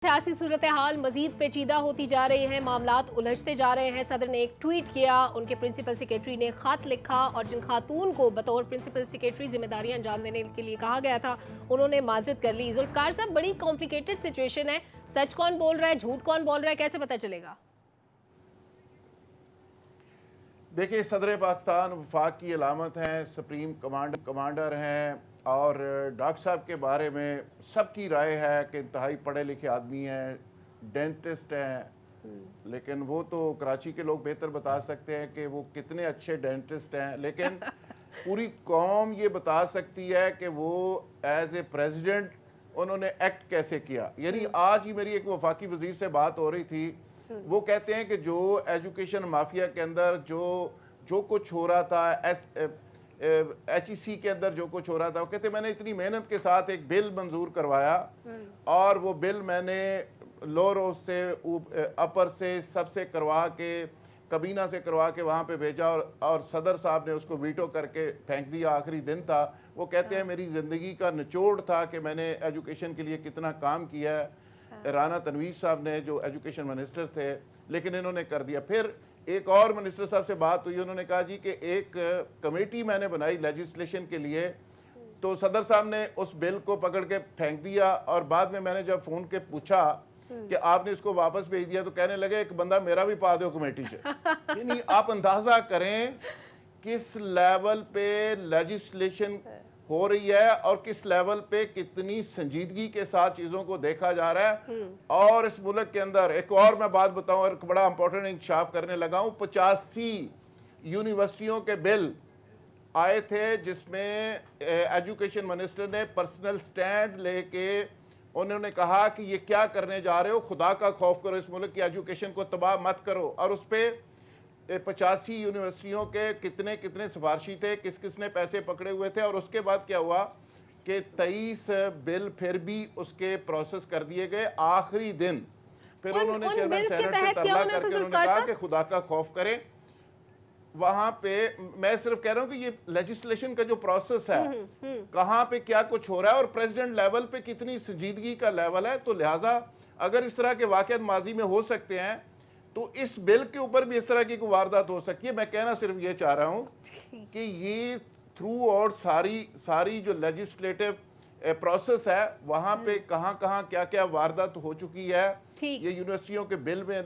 سیاسی صورتحال مزید پیچیدہ ہوتی جا رہی ہے، معاملات الجھتے جا رہے ہیں۔ صدر نے ایک ٹویٹ کیا، ان کے پرنسپل سیکریٹری نے خط لکھا اور جن خاتون کو بطور پرنسپل سیکریٹری ذمہ داریاں انجام دینے کے لیے کہا گیا تھا انہوں نے معذرت کر لی۔ ذوالفقار صاحب، بڑی کمپلیکیٹڈ سچویشن ہے، سچ کون بول رہا ہے، جھوٹ کون بول رہا ہے، کیسے پتہ چلے گا؟ دیکھیں، صدر پاکستان وفاق کی علامت ہیں، سپریم کمانڈر ہیں، اور ڈاکٹر صاحب کے بارے میں سب کی رائے ہے کہ انتہائی پڑھے لکھے آدمی ہیں، ڈینٹسٹ ہیں، لیکن وہ تو کراچی کے لوگ بہتر بتا سکتے ہیں کہ وہ کتنے اچھے ڈینٹسٹ ہیں، لیکن پوری قوم یہ بتا سکتی ہے کہ وہ ایز اے پریزیڈنٹ انہوں نے ایکٹ کیسے کیا۔ یعنی آج ہی میری ایک وفاقی وزیر سے بات ہو رہی تھی، وہ کہتے ہیں کہ جو ایجوکیشن مافیا کے اندر جو کچھ ہو رہا تھا، ایچ ای سی کے اندر جو کچھ ہو رہا تھا، وہ کہتے ہیں میں نے اتنی محنت کے ساتھ ایک بل منظور کروایا اور وہ بل میں نے لوور سے اپر سے سب سے کروا کے، کابینہ سے کروا کے وہاں پہ بھیجا اور صدر صاحب نے اس کو ویٹو کر کے پھینک دیا، آخری دن تھا۔ وہ کہتے ہیں میری زندگی کا نچوڑ تھا کہ میں نے ایجوکیشن کے لیے کتنا کام کیا ہے۔ رانا تنویر صاحب نے جو ایجوکیشن منسٹر تھے، لیکن انہوں نے کر دیا۔ پھر ایک اور منسٹر صاحب سے بات ہوئی، انہوں نے کہا جی کہ ایک کمیٹی میں نے بنائی لیجسلیشن کے لیے، تو صدر صاحب نے اس بل کو پکڑ کے پھینک دیا، اور بعد میں نے جب فون کے پوچھا کہ آپ نے اس کو واپس بھیج دیا تو کہنے لگے ایک بندہ میرا بھی پا دو کمیٹی سے۔ یعنی آپ اندازہ کریں کس لیول پہ لیجسلیشن ہو رہی ہے اور کس لیول پہ کتنی سنجیدگی کے ساتھ چیزوں کو دیکھا جا رہا ہے۔ اور اس ملک کے اندر ایک اور میں بات بتاؤں، اور بڑا امپورٹنٹ انکشاف کرنے لگا ہوں، 85 یونیورسٹیوں کے بل آئے تھے جس میں ایجوکیشن منسٹر نے پرسنل سٹینڈ لے کے انہوں نے کہا کہ یہ کیا کرنے جا رہے ہو، خدا کا خوف کرو، اس ملک کی ایجوکیشن کو تباہ مت کرو۔ اور اس پہ 85 یونیورسٹیوں کے کتنے سفارشی تھے، کس نے پیسے پکڑے ہوئے تھے، اور اس کے بعد کیا ہوا کہ 23 بل پھر بھی اس کے پروسیس کر دیے گئے آخری دن۔ پھر انہوں نے چیئرمین سینٹ سے ترلا کر کے انہوں نے کہا کہ خدا کا خوف کریں۔ وہاں پہ میں صرف کہہ رہا ہوں کہ یہ لیجسلیشن کا جو پروسیس ہے، کہاں پہ کیا کچھ ہو رہا ہے اور پریزیڈنٹ لیول پہ کتنی سنجیدگی کا لیول ہے، تو لہٰذا اگر اس طرح کے واقعات ماضی میں ہو سکتے ہیں تو اس بل کے اوپر بھی اس طرح کی کوئی واردات ہو سکتی ہے۔ میں کہنا صرف یہ چاہ رہا ہوں کہ یہ تھرو آؤٹ ساری جو لیجسلیٹو پروسیس ہے، وہاں پہ کہاں کیا واردات ہو چکی ہے۔ یہ یونیورسٹیوں کے بل میں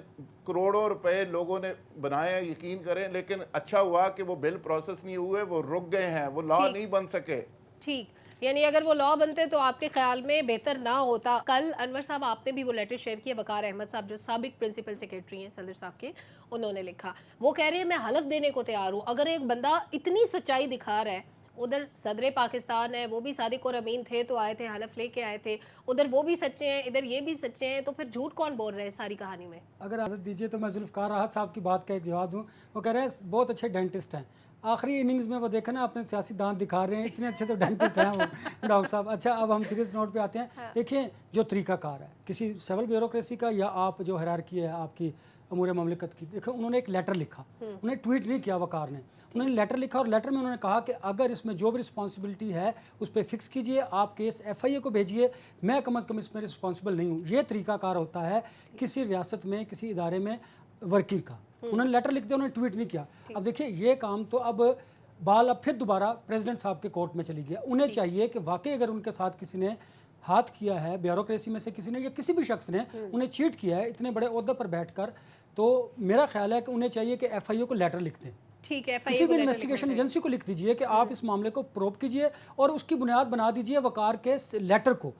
کروڑوں روپے لوگوں نے بنائے ہیں، یقین کریں، لیکن اچھا ہوا کہ وہ بل پروسیس نہیں ہوئے، وہ رک گئے ہیں، وہ لا نہیں بن سکے۔ ٹھیک، یعنی اگر وہ لا بنتے تو آپ کے خیال میں بہتر نہ ہوتا۔ کل انور صاحب آپ نے بھی وہ لیٹر شیئر کیا، وقار احمد صاحب جو سابق پرنسپل سیکریٹری ہیں صدر صاحب کے، انہوں نے لکھا، وہ کہہ رہے ہیں میں حلف دینے کو تیار ہوں۔ اگر ایک بندہ اتنی سچائی دکھا رہا ہے، ادھر صدر پاکستان ہے، وہ بھی صادق اور امین تھے تو آئے تھے، حلف لے کے آئے تھے، ادھر وہ بھی سچے ہیں، ادھر یہ بھی سچے ہیں، تو پھر جھوٹ کون بول رہے ہیں ساری کہانی میں؟ اگر اجازت دیجیے تو میں ذوالفقار راحت صاحب کی بات کا ایک جواب دوں۔ وہ کہہ رہے ہیں بہت اچھے ڈینٹسٹ ہیں، آخری اننگز میں وہ دیکھا نا اپنے سیاسی دانت دکھا رہے ہیں، اتنے اچھے تو ڈینٹسٹ ہیں وہ ڈاکٹر صاحب۔ اچھا، اب ہم سیریس نوٹ پہ آتے ہیں۔ دیکھیں، جو طریقہ کار ہے کسی سول بیوروکریسی کا یا آپ جو ہیرارکی ہے آپ کی امور مملکت کی، دیکھیں انہوں نے ایک لیٹر لکھا، انہوں نے ٹویٹ نہیں کیا وقار نے، انہوں نے لیٹر لکھا، اور لیٹر میں انہوں نے کہا کہ اگر اس میں جو بھی رسپانسبلٹی ہے اس پہ فکس کیجئے، آپ کیس ایف آئی اے کو بھیجئے، میں کم از کم اس میں رسپانسبل نہیں ہوں۔ یہ طریقہ کار ہوتا ہے کسی ریاست میں، کسی ادارے میں ورکنگ کا۔ انہوں نے لیٹر لکھ دیا، انہوں نے ٹویٹ نہیں کیا۔ اب دیکھیں یہ کام تو اب پھر دوبارہ پریزیڈنٹ صاحب کے کورٹ میں چلی گیا۔ انہیں چاہیے کہ واقعی اگر ان کے ساتھ کسی نے ہاتھ کیا ہے، بیوروکریسی میں سے کسی نے یا کسی بھی شخص نے انہیں چیٹ کیا ہے اتنے بڑے عہدے پر بیٹھ کر، تو میرا خیال ہے کہ انہیں چاہیے کہ ایف آئی اے کو لیٹر لکھ دیں، کسی بھی انویسٹیگیشن ایجنسی کو لکھ دیجئے کہ آپ اس معاملے کو پروب کیجئے اور اس کی بنیاد بنا دیجئے وقار کے لیٹر کو،